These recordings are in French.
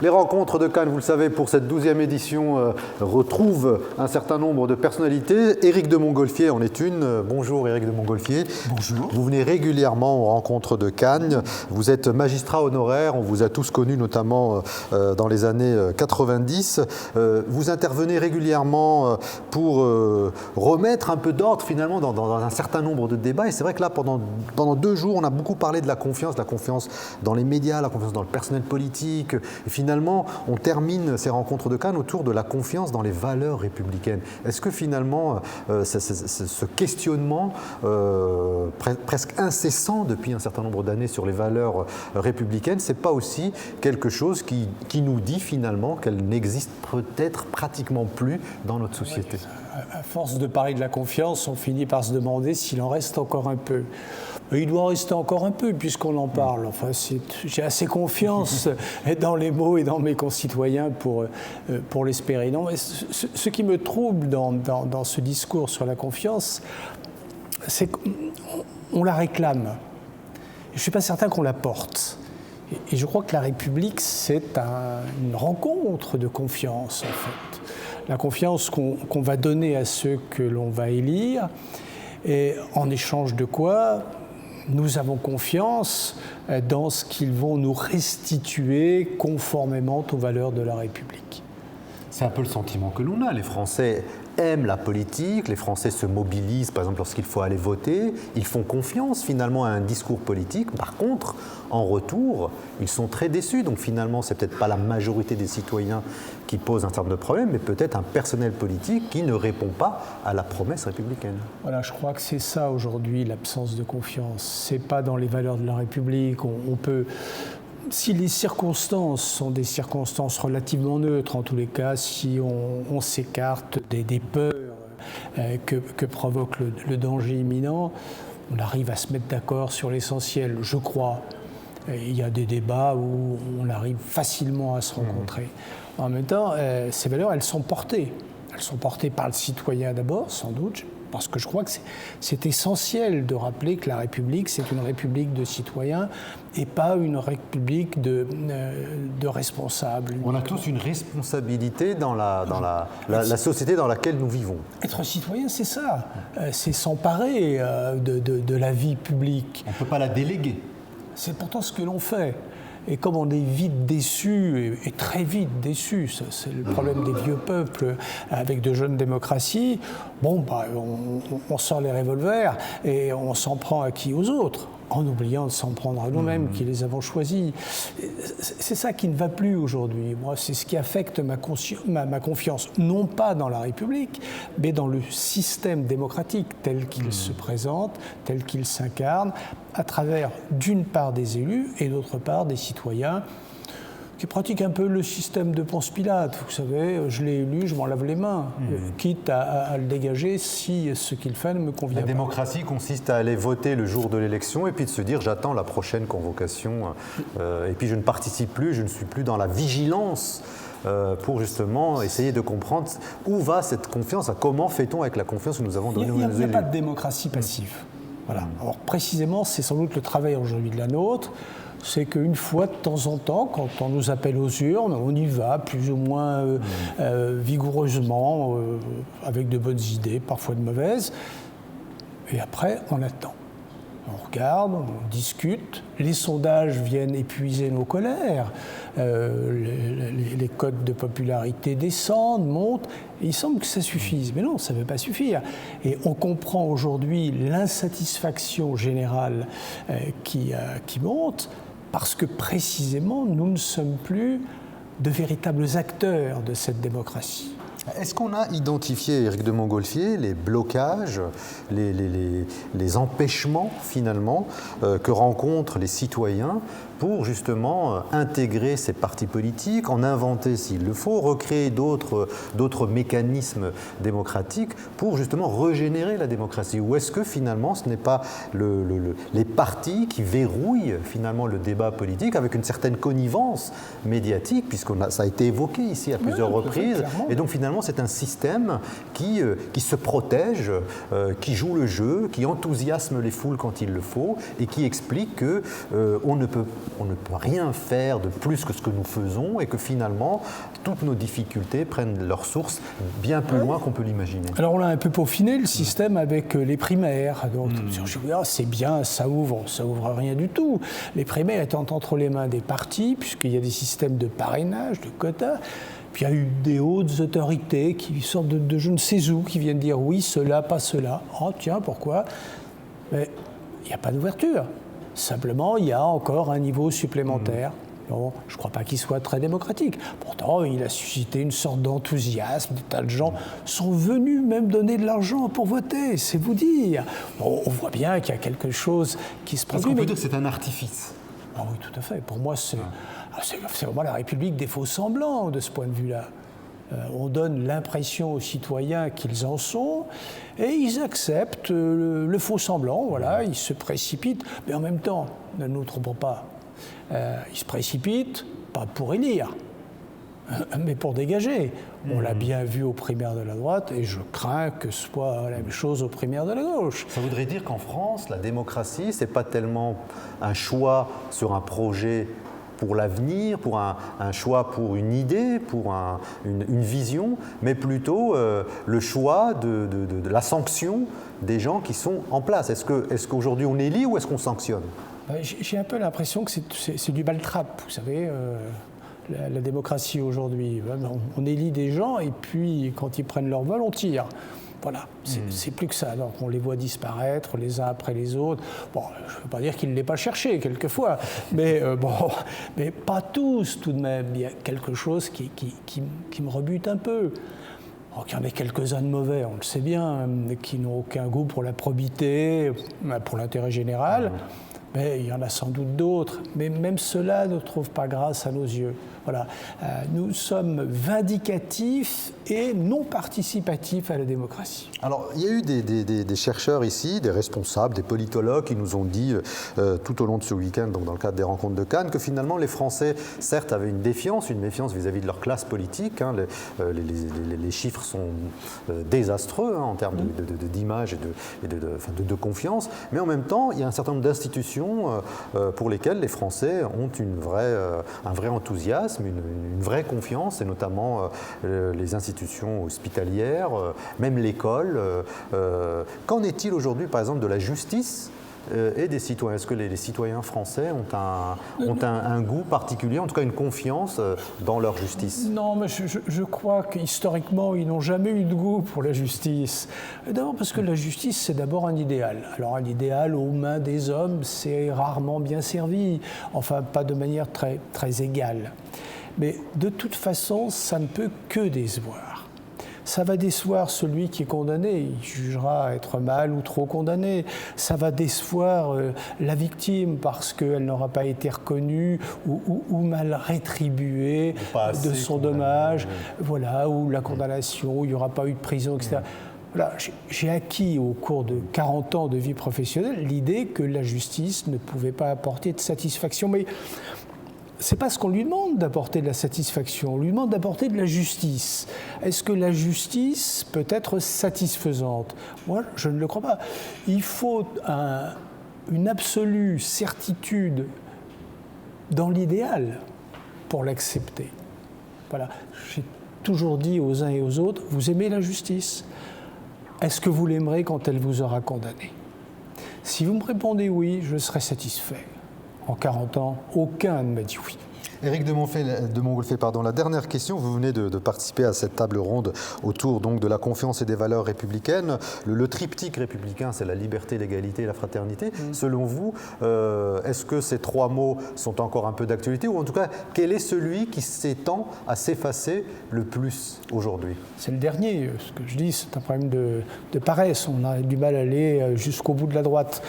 Les rencontres de Cannes, vous le savez, pour cette 12e édition, retrouvent un certain nombre de personnalités. Éric de Montgolfier en est une. Bonjour Éric de Montgolfier. Bonjour. Vous venez régulièrement aux rencontres de Cannes. Vous êtes magistrat honoraire, on vous a tous connus notamment dans les années 90. Vous intervenez régulièrement pour remettre un peu d'ordre finalement dans un certain nombre de débats. Et c'est vrai que là, pendant 2 jours, on a beaucoup parlé de la confiance dans les médias, la confiance dans le personnel politique. Et finalement, on termine ces rencontres de Cannes autour de la confiance dans les valeurs républicaines. Est-ce que finalement, ce questionnement presque incessant depuis un certain nombre d'années sur les valeurs républicaines, c'est pas aussi quelque chose qui nous dit finalement qu'elles n'existent peut-être pratiquement plus dans notre société? À force de parler de la confiance, on finit par se demander s'il en reste encore un peu. Il doit en rester encore un peu puisqu'on en parle. Enfin, j'ai assez confiance dans les mots et dans mes concitoyens pour l'espérer. Non, ce qui me trouble dans ce discours sur la confiance, c'est qu'on la réclame. Je ne suis pas certain qu'on la porte. Et je crois que la République, c'est une rencontre de confiance, en fait. La confiance qu'on va donner à ceux que l'on va élire, et en échange de quoi nous avons confiance dans ce qu'ils vont nous restituer conformément aux valeurs de la République. C'est un peu le sentiment que l'on a. Les Français aiment la politique, les Français se mobilisent, par exemple, lorsqu'il faut aller voter. Ils font confiance, finalement, à un discours politique. Par contre, en retour, ils sont très déçus. Donc, finalement, c'est peut-être pas la majorité des citoyens qui posent un certain nombre de problèmes, mais peut-être un personnel politique qui ne répond pas à la promesse républicaine. Voilà, je crois que c'est ça, aujourd'hui, l'absence de confiance. C'est pas dans les valeurs de la République. On peut... Si les circonstances sont des circonstances relativement neutres, en tous les cas, si on s'écarte des peurs que provoque le danger imminent, on arrive à se mettre d'accord sur l'essentiel, je crois. Il y a des débats où on arrive facilement à se rencontrer. En même temps, ces valeurs, elles sont portées. Elles sont portées par le citoyen d'abord, sans doute, parce que je crois que c'est essentiel de rappeler que la République, c'est une République de citoyens et pas une République de responsables. On a tous une responsabilité dans la société dans laquelle nous vivons. Être citoyen, c'est ça. C'est s'emparer de la vie publique. On ne peut pas la déléguer. C'est pourtant ce que l'on fait. Et comme on est vite déçu, et très vite déçu, c'est le problème des vieux peuples avec de jeunes démocraties, on sort les revolvers et on s'en prend à qui? Aux autres, en oubliant de s'en prendre à nous-mêmes qui les avons choisis. C'est ça qui ne va plus aujourd'hui. Moi, c'est ce qui affecte ma confiance, non pas dans la République, mais dans le système démocratique tel qu'il se présente, tel qu'il s'incarne, à travers d'une part des élus et d'autre part des citoyens qui pratiquent un peu le système de Ponce Pilate. Vous savez, je l'ai élu, je m'en lave les mains, quitte à le dégager si ce qu'il fait ne me convient pas. La démocratie consiste à aller voter le jour de l'élection et puis de se dire j'attends la prochaine convocation et puis je ne participe plus, je ne suis plus dans la vigilance pour justement essayer de comprendre où va cette confiance, comment fait-on avec la confiance que nous avons donnée aux élus. Il n'y a pas de démocratie passive. Voilà. Alors précisément, c'est sans doute le travail aujourd'hui de la nôtre, c'est qu'une fois de temps en temps, quand on nous appelle aux urnes, on y va plus ou moins vigoureusement, avec de bonnes idées, parfois de mauvaises, et après on attend. On regarde, on discute, les sondages viennent épuiser nos colères, les cotes de popularité descendent, montent, et il semble que ça suffise. Mais non, ça ne veut pas suffire. Et on comprend aujourd'hui l'insatisfaction générale qui monte, parce que précisément, nous ne sommes plus de véritables acteurs de cette démocratie. Est-ce qu'on a identifié, Éric de Montgolfier, les blocages, les empêchements finalement que rencontrent les citoyens pour justement intégrer ces partis politiques, en inventer s'il le faut, recréer d'autres mécanismes démocratiques pour justement régénérer la démocratie? Ou est-ce que finalement ce n'est pas les partis qui verrouillent finalement le débat politique avec une certaine connivence médiatique, ça a été évoqué ici à plusieurs reprises, et donc finalement c'est un système qui se protège, qui joue le jeu, qui enthousiasme les foules quand il le faut et qui explique qu'on ne peut on ne peut rien faire de plus que ce que nous faisons et que finalement, toutes nos difficultés prennent leur source bien plus loin qu'on peut l'imaginer. Alors on a un peu peaufiné le système avec les primaires. Donc je dis, c'est bien, ça ouvre rien du tout. Les primaires étant entre les mains des partis, puisqu'il y a des systèmes de parrainage, de quotas. Puis il y a eu des hautes autorités qui sortent de je ne sais où, qui viennent dire oui, cela, pas cela. Oh tiens, pourquoi? Mais il n'y a pas d'ouverture. Simplement, il y a encore un niveau supplémentaire. Bon, je ne crois pas qu'il soit très démocratique. Pourtant, il a suscité une sorte d'enthousiasme. Des tas de gens sont venus même donner de l'argent pour voter, c'est vous dire. Bon, on voit bien qu'il y a quelque chose qui se produit. Est-ce qu'on peut dire que c'est un artifice? Ah oui, tout à fait. Pour moi, c'est vraiment la République des faux-semblants de ce point de vue-là. On donne l'impression aux citoyens qu'ils en sont et ils acceptent le faux-semblant, voilà, ils se précipitent. Mais en même temps, ne nous trompons pas, ils se précipitent, pas pour élire, mais pour dégager. On l'a bien vu aux primaires de la droite et je crains que ce soit la même chose aux primaires de la gauche. Ça voudrait dire qu'en France, la démocratie, c'est pas tellement un choix sur un projet pour l'avenir, pour un choix pour une idée, pour une vision, mais plutôt le choix de la sanction des gens qui sont en place. Est-ce qu'aujourd'hui on élit ou est-ce qu'on sanctionne? J'ai un peu l'impression que c'est du baltrap, vous savez, la démocratie aujourd'hui. On élit des gens et puis quand ils prennent leur vol, on tire. Voilà, c'est plus que ça. Donc on les voit disparaître les uns après les autres. Bon, je ne veux pas dire qu'ils ne l'aient pas cherché quelquefois, mais mais pas tous tout de même. Il y a quelque chose qui me rebute un peu. Alors qu'il y en a quelques-uns de mauvais, on le sait bien, qui n'ont aucun goût pour la probité, pour l'intérêt général. Mais il y en a sans doute d'autres. Mais même ceux-là ne trouvent pas grâce à nos yeux. Voilà. Nous sommes vindicatifs et non participatifs à la démocratie. Alors, il y a eu des chercheurs ici, des responsables, des politologues qui nous ont dit tout au long de ce week-end, donc dans le cadre des rencontres de Cannes, que finalement les Français, certes, avaient une méfiance vis-à-vis de leur classe politique. Hein, les chiffres sont désastreux en termes d'image et de confiance. Mais en même temps, il y a un certain nombre d'institutions pour lesquelles les Français ont un vrai enthousiasme, une vraie confiance, et notamment les institutions hospitalières, même l'école. Qu'en est-il aujourd'hui, par exemple, de la justice et des citoyens? Est-ce que les citoyens français ont un goût particulier, en tout cas une confiance dans leur justice? Non, mais je crois qu'historiquement, ils n'ont jamais eu de goût pour la justice. D'abord parce que la justice, c'est d'abord un idéal. Alors un idéal aux mains des hommes, c'est rarement bien servi, enfin pas de manière très, très égale. Mais de toute façon, ça ne peut que décevoir. Ça va décevoir celui qui est condamné, il jugera être mal ou trop condamné. Ça va décevoir la victime parce qu'elle n'aura pas été reconnue ou mal rétribuée de son dommage, voilà, ou la condamnation, où il n'y aura pas eu de prison, etc. Voilà, j'ai acquis au cours de 40 ans de vie professionnelle l'idée que la justice ne pouvait pas apporter de satisfaction. Mais c'est pas ce qu'on lui demande d'apporter de la satisfaction, on lui demande d'apporter de la justice. Est-ce que la justice peut être satisfaisante? Moi, je ne le crois pas. Il faut une absolue certitude dans l'idéal pour l'accepter. Voilà. J'ai toujours dit aux uns et aux autres, vous aimez la justice? Est-ce que vous l'aimerez quand elle vous aura condamné? Si vous me répondez oui, je serai satisfait. En 40 ans, aucun ne m'a dit oui. Éric de Montgolfier, la dernière question. Vous venez de participer à cette table ronde autour donc, de la confiance et des valeurs républicaines. Le triptyque républicain, c'est la liberté, l'égalité et la fraternité. Selon vous, est-ce que ces trois mots sont encore un peu d'actualité? Ou en tout cas, quel est celui qui s'étend à s'effacer le plus aujourd'hui? C'est le dernier. Ce que je dis, c'est un problème de paresse. On a du mal à aller jusqu'au bout de la droite.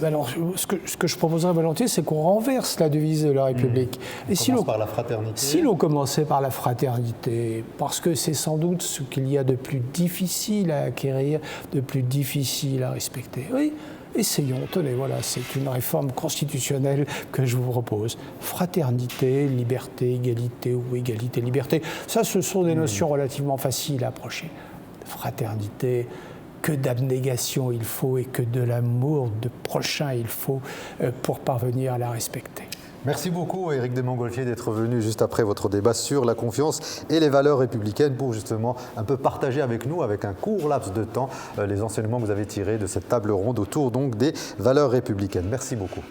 Alors, ce que je proposerais volontiers, c'est qu'on renverse la devise de la République. Et par la fraternité. Si l'on commençait par la fraternité, parce que c'est sans doute ce qu'il y a de plus difficile à acquérir, de plus difficile à respecter. Oui, essayons, tenez, voilà, c'est une réforme constitutionnelle que je vous propose. Fraternité, liberté, égalité ou égalité, liberté. Ça, ce sont des notions relativement faciles à approcher. Fraternité, que d'abnégation il faut et que de l'amour de prochain il faut pour parvenir à la respecter. Merci beaucoup Éric de Montgolfier d'être venu juste après votre débat sur la confiance et les valeurs républicaines pour justement un peu partager avec nous, avec un court laps de temps, les enseignements que vous avez tirés de cette table ronde autour donc des valeurs républicaines. Merci beaucoup.